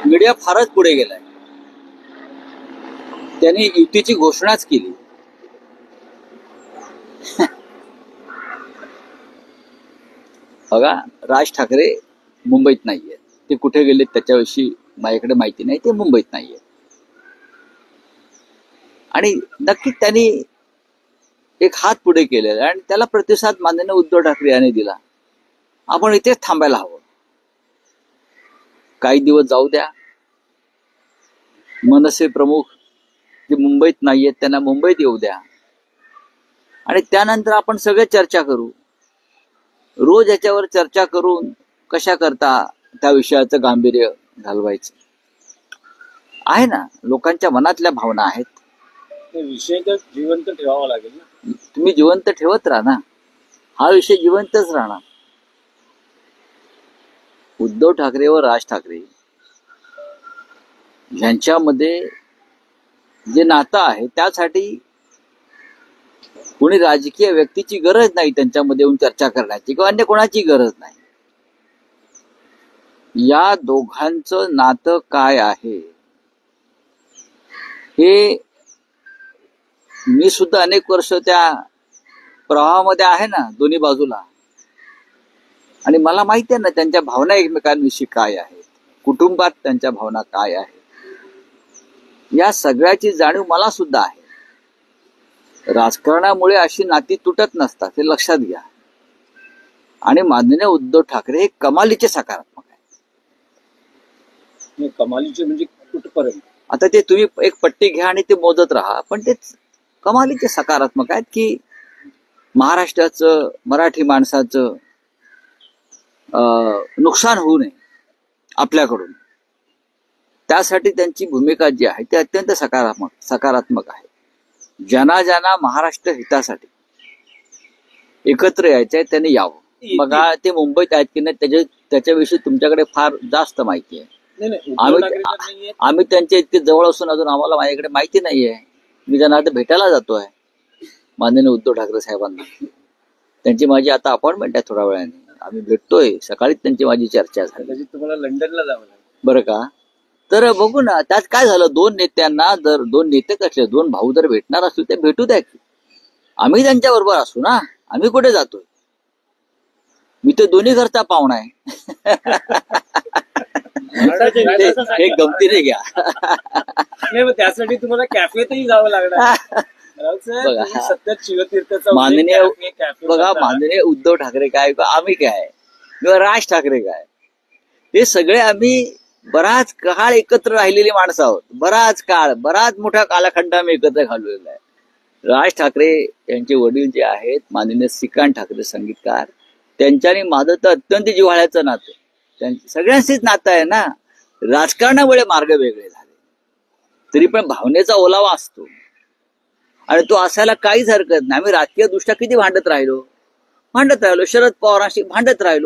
Media फारच पुढे गेलाय. त्यांनी युतीची घोषणाच केली. बघा, राज ठाकरे मुंबईत नाहीये. ते कुठे गेले त्याच्याविषयी माझ्याकडे माहिती नाही. ते मुंबईत नाहीये आणि नक्कीच त्यांनी एक हात पुढे केलेला आहे आणि त्याला प्रतिसाद माननीय उद्धव ठाकरे यांनी दिला. आपण इथेच थांबायला हवं. काही दिवस जाऊ द्या. मनसे प्रमुख जे मुंबईत नाहीयेत त्यांना मुंबईत येऊ द्या आणि त्यानंतर आपण सगळे चर्चा करू. रोज याच्यावर चर्चा करून कशा करता त्या विषयाचं गांभीर्य घालवायचं आहे ना. लोकांच्या मनातल्या भावना आहेत. विषय तर जिवंत ठेवावा लागेल ना. तुम्ही जिवंत ठेवत राहा ना. हा विषय जिवंतच राहणार. उद्धव ठाकरे व राज ठाकरे यांच्यामध्ये जे नातं आहे त्यासाठी कोणी राजकीय व्यक्तीची गरज नाही. त्यांच्यामध्ये येऊन चर्चा करण्याची किंवा अन्य कोणाची गरज नाही. या दोघांचं नातं काय आहे हे मी सुद्धा अनेक वर्ष त्या प्रवाहामध्ये आहे ना, दोन्ही बाजूला. आणि मला माहिती आहे ना त्यांच्या भावना एकमेकांविषयी काय आहेत, कुटुंबात त्यांच्या भावना काय आहेत. या सगळ्याची जाणीव मला सुद्धा आहे. राजकारणामुळे अशी नाती तुटत नसतात, हे लक्षात घ्या. आणि माननीय उद्धव ठाकरे हे कमालीचे सकारात्मक आहे. कमालीचे म्हणजे कुठपर्यंत? आता ते तुम्ही एक पट्टी घ्या आणि ते मोजत राहा, पण ते कमालीचे सकारात्मक आहेत की महाराष्ट्राचं, मराठी माणसाचं नुकसान होऊ नये आपल्याकडून. त्यासाठी त्यांची भूमिका जी आहे ती अत्यंत सकारात्मक आहे. ज्यांना महाराष्ट्र हितासाठी एकत्र यायचंय त्यांनी यावं. बघा, ते मुंबईत आहेत की नाही त्याच्याविषयी तुमच्याकडे फार जास्त माहिती आहे. आम्ही त्यांच्या इतके जवळ असून अजून आम्हाला माझ्याकडे माहिती नाहीये. मी त्यांना आता भेटायला जातोय माननीय उद्धव ठाकरे साहेबांना. त्यांची माझी आता अपॉइंटमेंट आहे थोड्या वेळाने. आम्ही भेटतोय. सकाळीच त्यांची माझी चर्चा झाली. तुम्हाला लंडनला जावं लागेल बरं का. तर बघू ना त्यात काय झालं. दोन नेत्यांना जर दोन नेते कसले दोन भाऊ जर भेटणार असतील ते भेटू द्या की. आम्ही त्यांच्या बरोबर असू ना. आम्ही कुठे जातोय. मी तर दोन्ही घरचा पाहुणा आहे. हे गमतीने घ्या. त्यासाठी तुम्हाला कॅफेतही जावं लागणार. माननीय बघा, माननीय उद्धव ठाकरे काय किंवा आम्ही काय किंवा राज ठाकरे काय, हे सगळे आम्ही बराच काळ एकत्र राहिलेली माणसं आहोत. बराच मोठा कालखंड आम्ही एकत्र घालवलेला आहे. राज ठाकरे यांचे वडील जे आहेत माननीय श्रीकांत ठाकरे संगीतकार, त्यांच्यानी माझं तर अत्यंत जिव्हाळ्याचं नातं. सगळ्यांशीच नातं आहे ना. राजकारणामुळे मार्ग वेगळे झाले तरी पण भावनेचा ओलावा असतो आणि तो असायला काहीच हरकत नाही. आम्ही राजकीय दृष्ट्या किती भांडत राहिलो. शरद पवारांशी भांडत राहिलो.